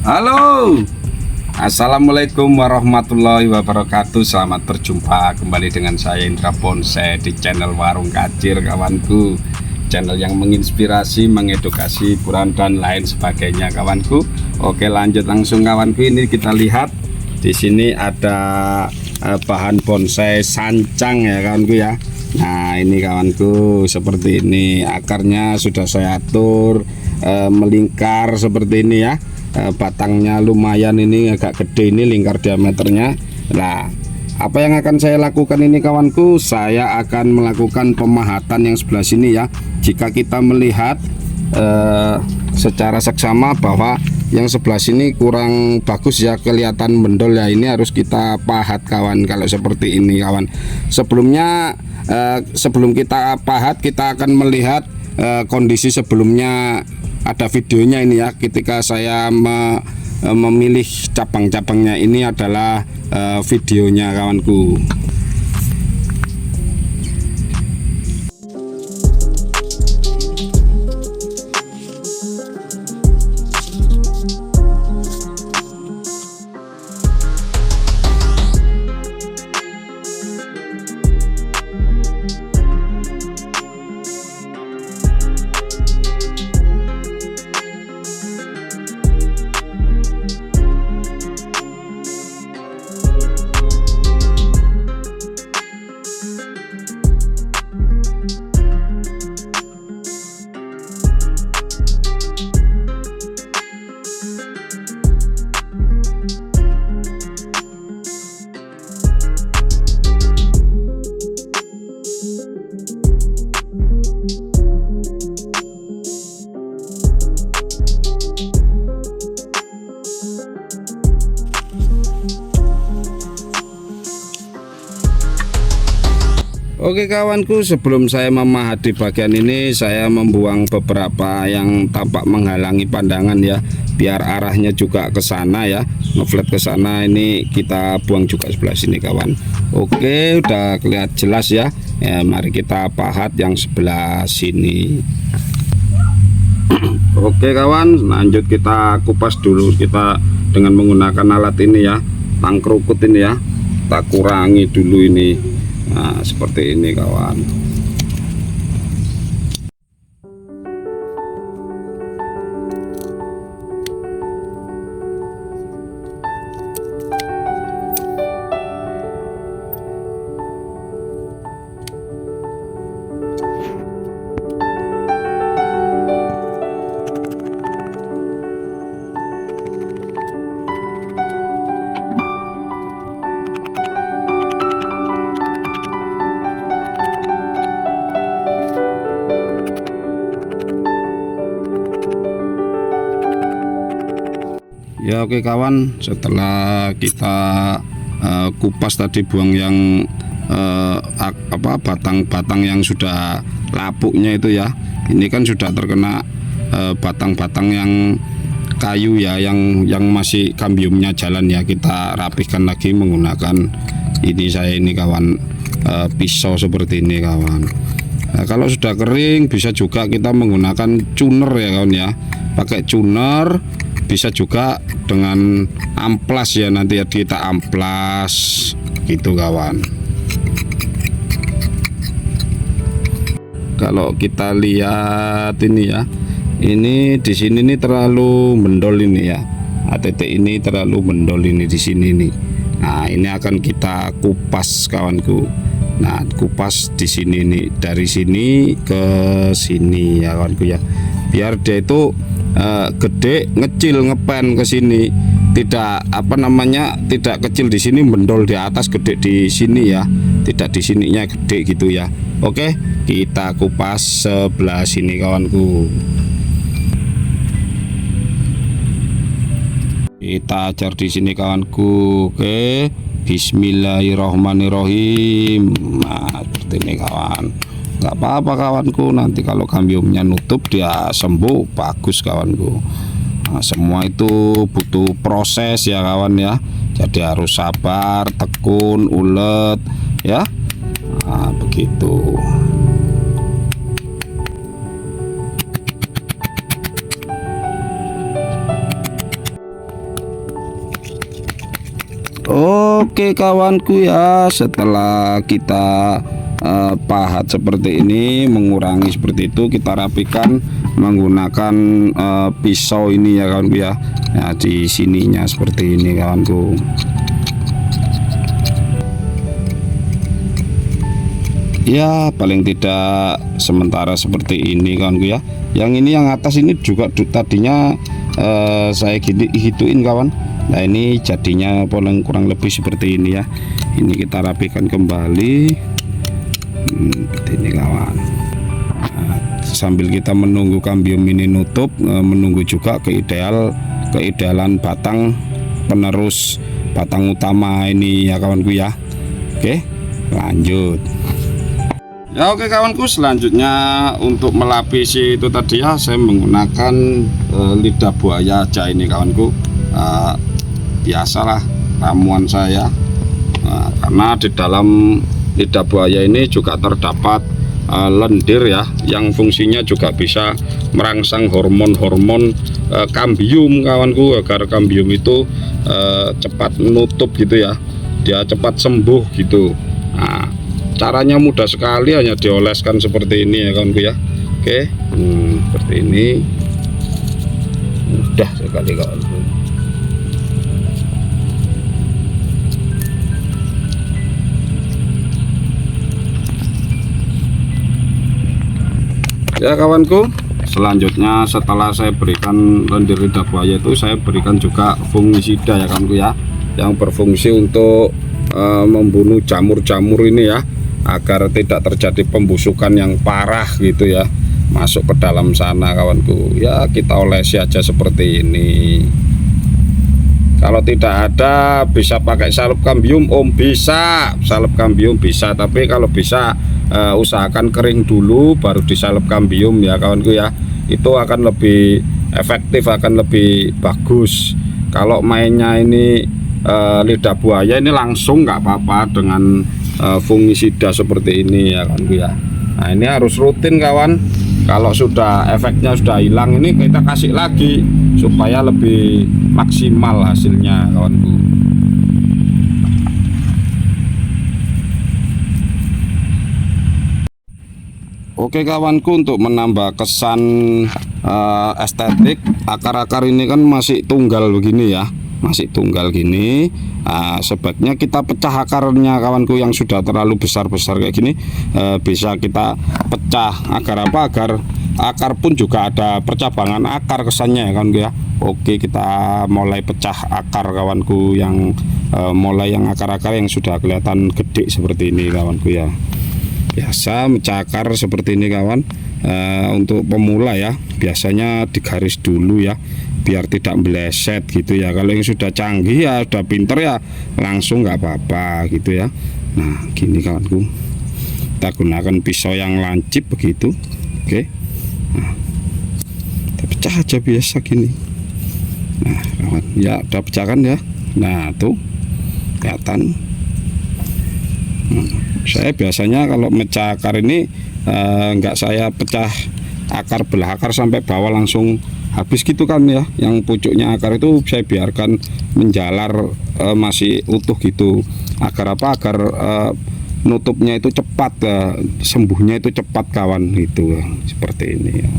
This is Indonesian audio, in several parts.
Halo, assalamualaikum warahmatullahi wabarakatuh. Selamat berjumpa kembali dengan saya Indra Bonsai di channel Warung Kacir, kawanku. Channel yang menginspirasi, mengedukasi, hiburan dan lain sebagainya, kawanku. Oke, lanjut langsung, kawanku. Ini kita lihat di sini ada bahan bonsai sancang ya, kawanku ya. Nah, ini kawanku seperti ini. Akarnya sudah saya atur melingkar seperti ini ya. Batangnya lumayan, ini agak gede, ini lingkar diameternya. Nah, apa yang akan saya lakukan ini, kawanku? Saya akan melakukan pemahatan yang sebelah sini ya. Jika kita melihat secara seksama bahwa yang sebelah sini kurang bagus ya, kelihatan mendol ya, ini harus kita pahat, kawan. Kalau seperti ini, kawan, sebelumnya sebelum kita pahat, kita akan melihat kondisi sebelumnya. Ada videonya ini ya, ketika saya memilih cabang-cabangnya. Ini adalah videonya, kawanku. Oke, kawanku, sebelum saya memahat di bagian ini, saya membuang beberapa yang tampak menghalangi pandangan ya, biar arahnya juga ke sana ya, ngeflat ke sana. Ini kita buang juga sebelah sini, kawan. Oke, udah kelihatan jelas ya. Mari kita pahat yang sebelah sini. Oke, kawan, lanjut kita kupas dulu. Kita dengan menggunakan alat ini ya, tang kerukut ini ya, kita kurangi dulu ini. Nah, seperti ini, kawan. Ya, oke, kawan, setelah kita kupas tadi, buang yang batang-batang yang sudah lapuknya itu ya. Ini kan sudah terkena batang-batang yang kayu ya, yang masih kambiumnya jalan ya. Kita rapihkan lagi menggunakan ini, saya ini, kawan, pisau seperti ini, kawan. Nah, kalau sudah kering bisa juga kita menggunakan tuner ya, kawan ya. Pakai tuner, bisa juga dengan amplas ya, nanti ya kita amplas gitu, kawan. Kalau kita lihat ini ya, ini di sini nih terlalu mendol ini ya, ATT ini terlalu mendol ini di sini nih. Nah, ini akan kita kupas, kawanku. Nah, kupas di sini nih, dari sini ke sini ya, kawanku ya, biar dia itu gede, ngecil, ngepen ke sini, tidak tidak kecil di sini, mendol di atas, gede di sini ya, tidak di sininya gede gitu ya. Oke, kita kupas sebelah sini, kawanku. Kita ajar di sini, kawanku. Oke, bismillahirrohmanirrohim. Nah, seperti ini, kawan. Nggak apa-apa, kawanku, nanti kalau kambiumnya nutup dia sembuh, bagus, kawanku. Nah, semua itu butuh proses ya, kawan ya, jadi harus sabar, tekun, ulet ya. Nah, begitu. Oke kawanku ya, setelah kita pahat seperti ini, mengurangi seperti itu, kita rapikan menggunakan pisau ini ya kawanku ya. Ya di sininya seperti ini kawanku. Ya paling tidak sementara seperti ini kawanku ya. Yang ini yang atas ini juga tadinya saya gituin kawan. Nah ini jadinya kurang lebih seperti ini ya. Ini kita rapikan kembali seperti ini kawan. Nah, sambil kita menunggu kambium ini nutup, menunggu juga keidealan batang penerus batang utama ini ya kawanku ya. Oke lanjut ya. Oke kawanku, selanjutnya untuk melapisi itu tadi ya, saya menggunakan lidah buaya aja ini kawanku. Biasalah ramuan saya, karena di dalam lidah buaya ini juga terdapat lendir ya, yang fungsinya juga bisa merangsang hormon-hormon kambium kawanku, agar kambium itu cepat menutup gitu ya, dia cepat sembuh gitu. Nah, caranya mudah sekali, hanya dioleskan seperti ini ya kawanku ya. Oke, seperti ini mudah sekali kawanku. Ya kawanku, selanjutnya setelah saya berikan lendir lidah buaya itu, saya berikan juga fungisida ya kawanku ya, yang berfungsi untuk membunuh jamur-jamur ini ya, agar tidak terjadi pembusukan yang parah gitu ya, masuk ke dalam sana kawanku. Ya kita olesi aja seperti ini. Kalau tidak ada bisa pakai salep kambium bisa, salep kambium bisa, tapi kalau bisa usahakan kering dulu baru disalep kambium ya kawanku ya. Itu akan lebih efektif, akan lebih bagus. Kalau mainnya ini lidah buaya ini langsung nggak apa-apa dengan fungisida seperti ini ya kawanku ya. Nah ini harus rutin kawan. Kalau sudah efeknya sudah hilang, ini kita kasih lagi supaya lebih maksimal hasilnya kawanku. Oke kawanku, untuk menambah kesan estetik, akar-akar ini kan masih tunggal begini ya, masih tunggal gini. Nah, sebaiknya kita pecah akarnya kawanku, yang sudah terlalu besar-besar kayak gini bisa kita pecah. Agar apa? Agar akar pun juga ada percabangan akar kesannya ya kawanku ya. Oke, kita mulai pecah akar kawanku, yang mulai yang akar-akar yang sudah kelihatan gede seperti ini kawanku ya. Biasa mecah akar seperti ini kawan. Untuk pemula ya, biasanya digaris dulu ya, biar tidak meleset gitu ya. Kalau yang sudah canggih ya, sudah pinter ya, langsung nggak apa-apa gitu ya. Nah gini kawanku, kita gunakan pisau yang lancip begitu. Oke, nah, kita pecah aja biasa gini. Nah kawan ya, udah pecahkan ya. Nah tuh kelihatan. Saya biasanya kalau mecah akar ini nggak saya pecah akar, belah akar sampai bawah langsung habis gitu kan ya. Yang pucuknya akar itu saya biarkan menjalar masih utuh gitu. Agar apa? Agar nutupnya itu cepat, sembuhnya itu cepat kawan gitu, seperti ini ya.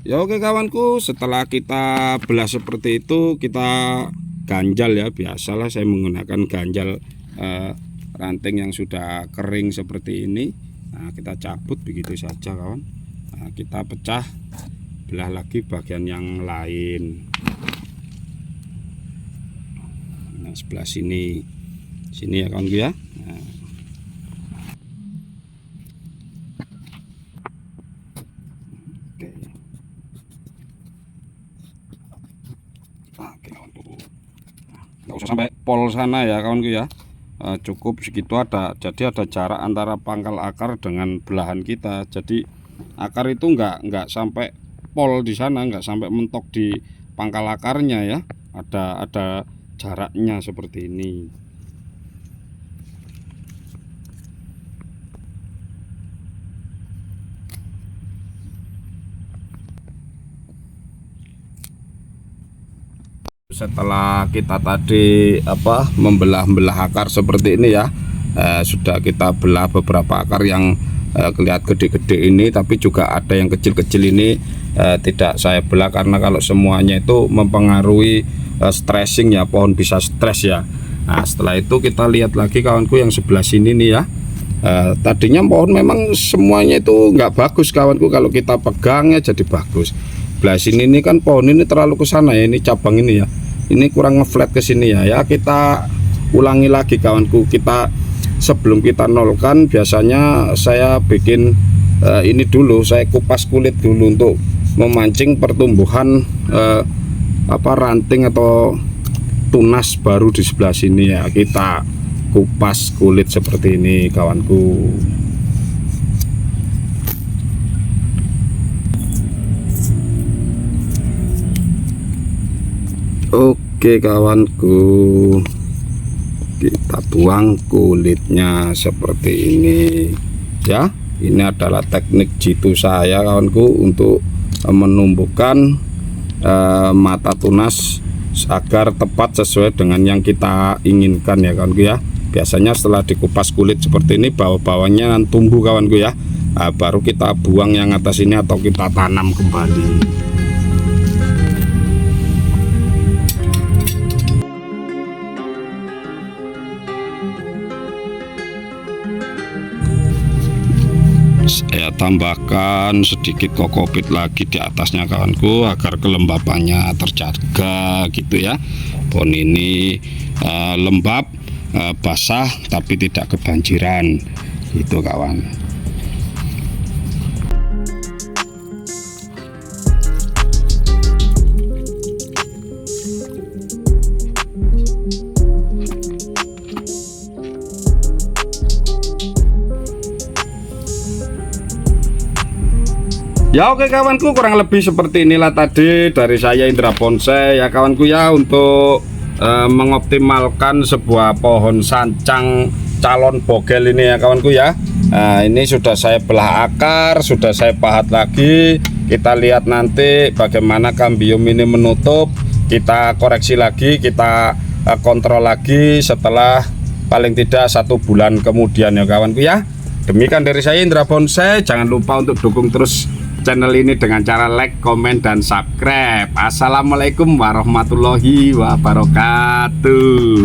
Ya oke kawanku, setelah kita belah seperti itu, kita ganjal ya. Biasalah saya menggunakan ganjal ranting yang sudah kering seperti ini. Nah kita cabut begitu saja kawan. Nah, kita pecah, belah lagi bagian yang lain. Nah sebelah sini ya kawanku ya. Nah, nggak usah sampai pol sana ya kawanku ya. Cukup segitu, jadi ada jarak antara pangkal akar dengan belahan kita. Jadi akar itu nggak sampai pol di sana, nggak sampai mentok di pangkal akarnya ya. Ada jaraknya seperti ini. setelah kita tadi membelah-belah akar seperti ini ya, sudah kita belah beberapa akar yang kelihatan gede-gede ini, tapi juga ada yang kecil-kecil ini tidak saya belah karena kalau semuanya itu mempengaruhi stressing ya, pohon bisa stres ya. Nah setelah itu kita lihat lagi kawanku yang sebelah sini nih ya. Tadinya pohon memang semuanya itu nggak bagus kawanku, kalau kita pegangnya jadi bagus. Belah sini ini kan pohon ini terlalu ke sana ya, ini cabang ini ya, ini kurang ngeflat ke sini ya. Ya kita ulangi lagi kawanku, kita sebelum kita nolkan biasanya saya bikin ini dulu, saya kupas kulit dulu untuk memancing pertumbuhan ranting atau tunas baru di sebelah sini ya. Kita kupas kulit seperti ini kawanku. Oke kawanku, kita tuang kulitnya seperti ini ya. Ini adalah teknik jitu saya kawanku untuk menumbuhkan mata tunas agar tepat sesuai dengan yang kita inginkan ya kawanku ya. Biasanya setelah dikupas kulit seperti ini, bawah-bawahnya tumbuh kawanku ya. Baru kita buang yang atas ini atau kita tanam kembali. Saya tambahkan sedikit kokopit lagi di atasnya kawanku agar kelembapannya terjaga gitu ya. Pohon ini lembab, basah tapi tidak kebanjiran gitu kawan. Ya oke kawanku, kurang lebih seperti inilah tadi dari saya Indra Bonsai ya kawanku ya, untuk mengoptimalkan sebuah pohon sancang calon bogel ini ya kawanku ya. Nah ini sudah saya belah akar, sudah saya pahat lagi. Kita lihat nanti bagaimana kambium ini menutup, kita koreksi lagi, kita kontrol lagi setelah paling tidak 1 bulan kemudian ya kawanku ya. Demikian dari saya Indra Bonsai, jangan lupa untuk dukung terus channel ini dengan cara like, komen, dan subscribe. Assalamualaikum warahmatullahi wabarakatuh.